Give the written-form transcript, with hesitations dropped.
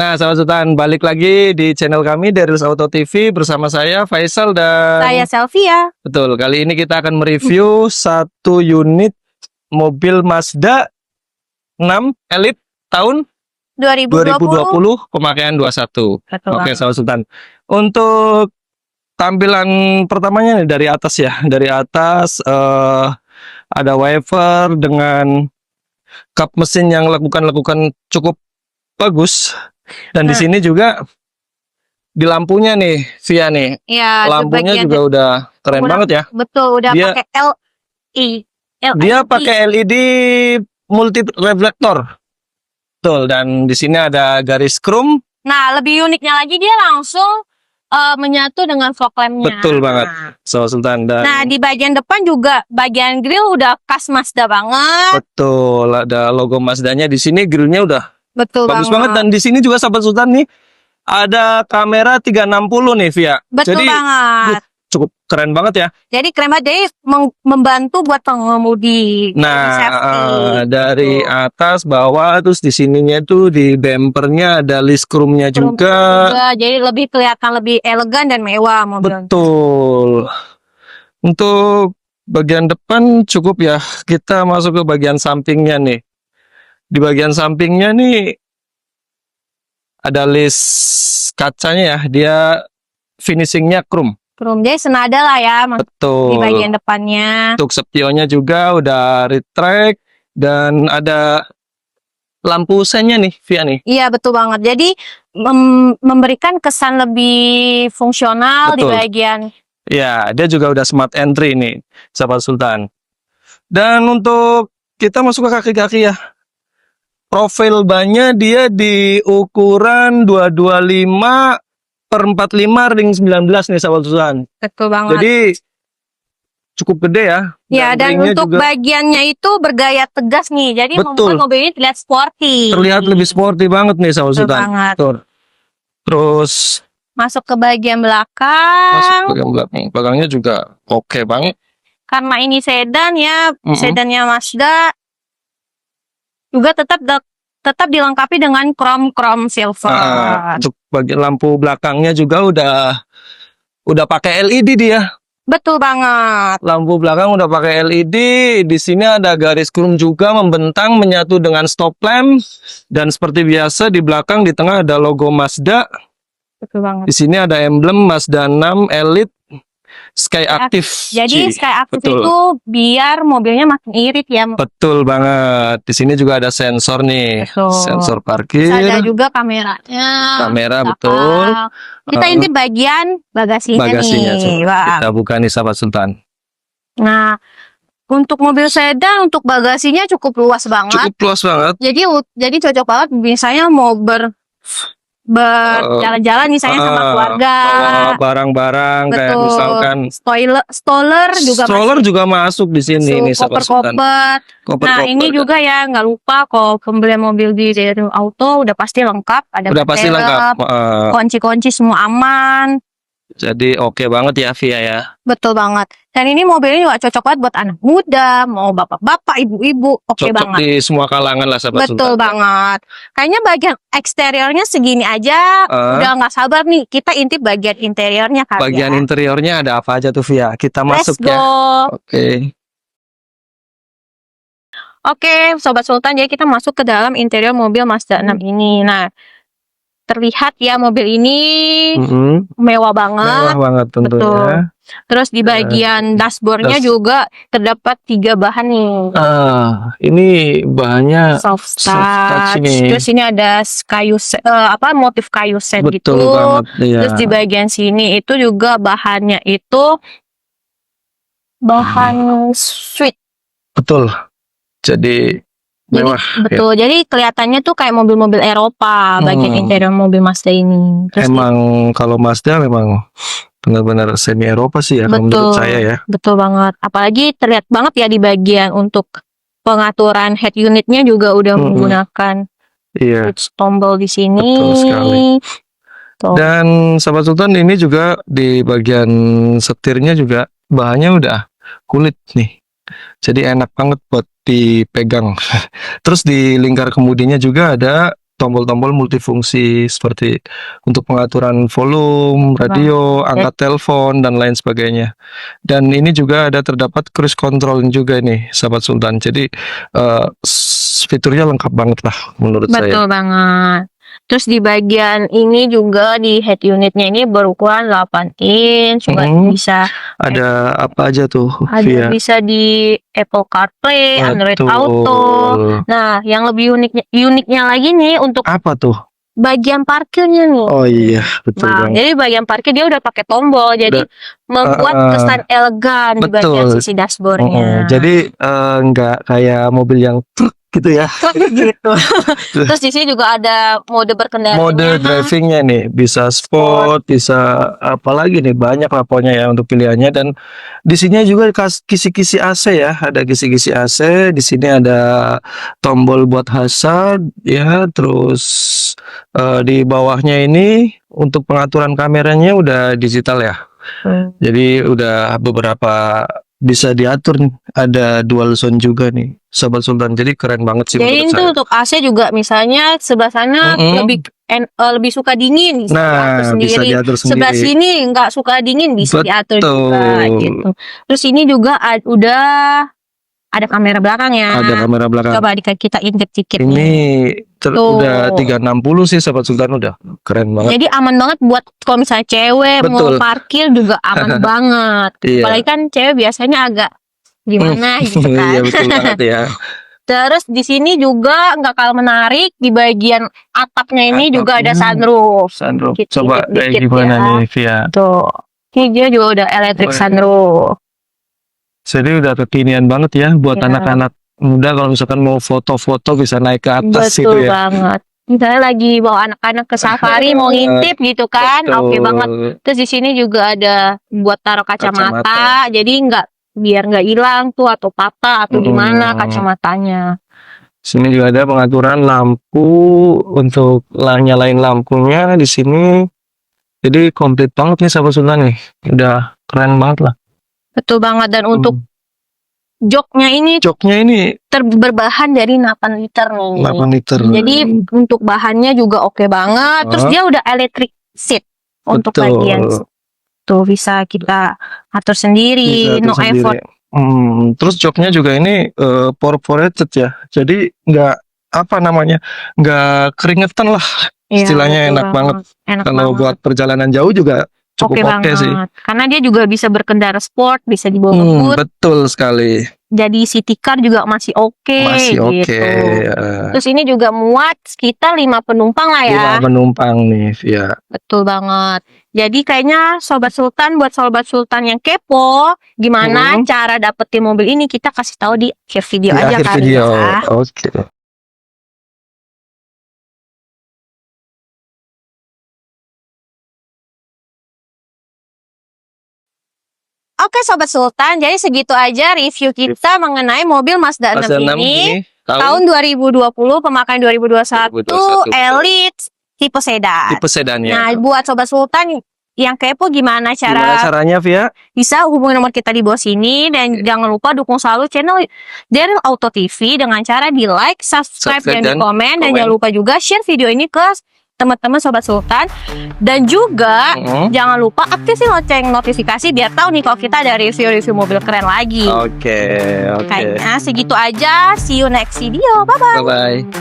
Nah, sahabat Sultan, balik lagi di channel kami Darius Auto TV bersama saya Faisal dan Saya Selvia. betul, kali ini kita akan mereview satu unit mobil Mazda 6 Elite tahun 2020 pemakaian 21. Betul Oke, banget. sahabat Sultan. Untuk tampilan pertamanya nih dari atas ya. Dari atas ada wiper dengan kap mesin yang lekukan cukup bagus. Dan di sini juga di lampunya nih, Via nih. Ya, Lampunya sebagian juga udah keren banget ya. Betul, udah Dia- pakai LED. Dia pakai LED multi reflektor. Betul, dan di sini ada garis chrome. Nah, lebih uniknya lagi dia langsung menyatu dengan fog lamp-nya. Betul banget, Sahabat Sultan. Dan Nah, di bagian depan juga bagian grill udah khas Mazda banget. betul, ada logo Mazdanya di sini, grillnya udah Betul bagus banget. Dan di sini juga Sahabat Sultan nih ada kamera 360 nih, Via. Betul Jadi banget. cukup keren banget ya. Jadi keren banget, jadi membantu buat pengemudi. Nah, safety. dari Betul. atas bawah terus di sininya tuh di bempernya ada list chrome-nya juga. Jadi lebih kelihatan lebih elegan dan mewah mobilnya. Betul. Untuk bagian depan cukup ya. Kita masuk ke bagian sampingnya nih. Di bagian sampingnya nih ada list kacanya ya. Dia finishingnya chrome. Chrome, jadi senada lah ya di Betul. bagian depannya. Untuk spionnya juga udah retract dan ada lampu sennya nih, Via nih. Iya, betul banget. Jadi memberikan kesan lebih fungsional di Betul. bagian. Ya, dia juga udah smart entry nih, Sahabat Sultan. Dan untuk kita masuk ke kaki-kaki ya. Profil bannya dia di ukuran 225/45 ring 19 nih, Sahabat Sultan. Betul banget. Jadi cukup gede ya. Ya, dan ringnya untuk juga bagiannya itu bergaya tegas nih. Jadi Betul. membuat mobil ini terlihat sporty. terlihat lebih sporty banget nih, Sahabat Betul Sultan. banget. Tuh. Terus Masuk ke bagian masuk belakang. ke belakang. Belakangnya juga oke banget. Karena ini sedan ya, Mm-mm. sedannya Mazda juga tetap dilengkapi dengan chrome silver. Untuk bagian lampu belakangnya juga udah pakai LED dia. Betul banget. Lampu belakang udah pakai LED. Di sini ada garis chrome juga membentang menyatu dengan stop lamp. Dan seperti biasa di belakang di tengah ada logo Mazda. Betul banget. Di sini ada emblem Mazda 6 Elite Sky Active. Jadi Ci. Sky Active Betul. itu biar mobilnya makin irit ya. Betul banget. Di sini juga ada sensor nih. Betul. Sensor Terus parkir. ada juga kameranya. Kamera, belakang. betul. Kita intip bagian bagasinya Bagasinya nih. coba Wah. kita buka nih, Sahabat Sultan. Nah, untuk mobil sedan untuk bagasinya cukup luas banget. Cukup luas banget. Jadi cocok banget misalnya mau berjalan-jalan misalnya sama keluarga. Bawa barang-barang kayak Betul. misalkan Stroller juga stroller masih. juga masuk di sini nih, Sahabat Sultan. Koper-koper. Koper-koper. Nah, ini juga ya nggak lupa kalau pembelian mobil di Darius Auto udah pasti lengkap. Ada udah pasti pelek, lengkap. kunci-kunci semua aman. Jadi oke banget ya, Via ya. Betul banget. Dan ini mobil ini juga cocok banget buat anak muda, mau bapak-bapak, ibu-ibu, oke Cocok banget. di semua kalangan lah, Sahabat Betul Sultan. banget. Kayaknya bagian eksteriornya segini aja, udah nggak sabar nih. Kita intip bagian interiornya kali Bagian ya. interiornya ada apa aja tuh, Via? Kita Let's masuk go. ya. Oke. Oke, Sobat Sultan, jadi kita masuk ke dalam interior mobil Mazda 6 ini. Nah, terlihat ya mobil ini mewah banget. Mewah banget tentunya. Betul. Terus di bagian dashboardnya juga terdapat 3 bahan nih. Ini bahannya Soft soft touch touch. ini. Terus ini ada kayu motif kayu set gitu. betul banget ya. Terus di bagian sini itu juga bahannya itu bahan sweet. Betul. Jadi mewah. Betul. Jadi kelihatannya tuh kayak mobil-mobil Eropa bagian interior mobil Mazda ini. Terus Emang kalau Mazda memang benar-benar semi Eropa sih ya, kalau menurut saya ya. betul banget. Apalagi terlihat banget ya di bagian untuk pengaturan head unitnya juga udah menggunakan Iya. switch tombol di sini. Betul sekali. Tuh. Dan Sahabat Sultan, ini juga di bagian setirnya juga bahannya udah kulit nih. Jadi enak banget buat dipegang. Terus di lingkar kemudinya juga ada tombol-tombol multifungsi seperti untuk pengaturan volume, radio, angkat telepon dan lain sebagainya. Dan ini juga ada terdapat cruise control juga nih, sahabat Sultan. Jadi fiturnya lengkap banget lah menurut saya. Betul banget. Terus di bagian ini juga di head unitnya ini berukuran 8 inch, juga bisa ada apa aja tuh? ada bisa di Apple CarPlay, Android Auto. Nah, yang lebih uniknya lagi nih untuk apa tuh? Bagian parkirnya nih. Oh iya, betul Nah, banget. jadi bagian parkir dia udah pakai tombol, jadi membuat kesan elegan di bagian sisi dashboardnya. Jadi nggak kayak mobil yang truk gitu ya. Gitu. Terus di sini juga ada mode berkendara. Mode drivingnya nih, bisa sport, bisa apa lagi nih, banyak lah pokoknya ya untuk pilihannya. Dan di sini juga kisi-kisi AC ya, ada kisi-kisi AC. Di sini ada tombol buat hazard ya, terus di bawahnya ini untuk pengaturan kameranya udah digital ya. Jadi udah beberapa bisa diatur nih. Ada dual zone juga nih, Sobat Sultan. Jadi keren banget sih. Jadi itu untuk AC juga misalnya sebelah sana lebih suka dingin, bisa diatur sendiri. Bisa diatur sendiri. Sebelah sini nggak suka dingin, bisa diatur juga gitu. Terus ini juga udah ada kamera belakang ya. Ada kamera belakang. Coba kita intip dikit. Ini udah 360 sih, Sobat Sultan, udah keren banget. Jadi aman banget buat kalau misalnya cewek mau parkir juga aman banget. Apalagi kan cewek biasanya agak gimana gitu kan. Iya, betul banget ya. Terus di sini juga nggak kalah menarik, di bagian atapnya ini juga ada sunroof. Sunroof. Dikit, Coba kayak gimana nih, Via? Tuh. Ini dia juga udah electric sunroof. Jadi udah kekinian banget ya buat anak-anak muda kalau misalkan mau foto-foto bisa naik ke atas. Betul gitu ya. banget. Misalnya lagi bawa anak-anak ke safari mau ngintip gitu kan, oke banget. Terus di sini juga ada buat taruh kacamata. Jadi biar nggak hilang tuh atau patah atau gimana kacamatanya. Sini juga ada pengaturan lampu untuk nyalain lampunya di sini. Jadi komplit banget nih, Sahabat Sultan nih. Udah keren banget lah. Betul banget. Dan untuk joknya ini berbahan dari 8 liter nih. 8 liter. Jadi untuk bahannya juga oke banget. Terus dia udah electric seat untuk bagian tuh, bisa kita atur sendiri, no effort. Terus joknya juga ini perforated ya. Jadi nggak keringetan lah. Istilahnya enak banget. Kalau buat perjalanan jauh juga cukup oke sih. Karena dia juga bisa berkendara sport, bisa dibawa ngebut. Betul sekali. Jadi city car juga masih oke. Masih oke. Terus ini juga muat sekitar 5 penumpang lah ya. 5 penumpang nih, ya. Betul banget. Jadi kayaknya Sobat Sultan, buat Sobat Sultan yang kepo, gimana cara dapetin mobil ini, kita kasih tahu di akhir video aja kali ya. Oke. Oke Sobat Sultan, jadi segitu aja review kita mengenai mobil Mazda 6 ini tahun 2020, pemakaian 2021, Elite tipe sedan. Tipe sedannya. Nah, buat Sobat Sultan yang kepo gimana caranya, Via? Bisa hubungi nomor kita di bawah sini, dan jangan lupa dukung selalu channel Daryl Auto TV dengan cara di like, subscribe dan di komen, dan jangan lupa juga share video ini ke teman-teman Sobat Sultan, dan juga jangan lupa aktifin lonceng notifikasi biar tahu nih kalau kita ada review-review mobil keren lagi. Oke. Kayaknya segitu aja. See you next video. Bye bye.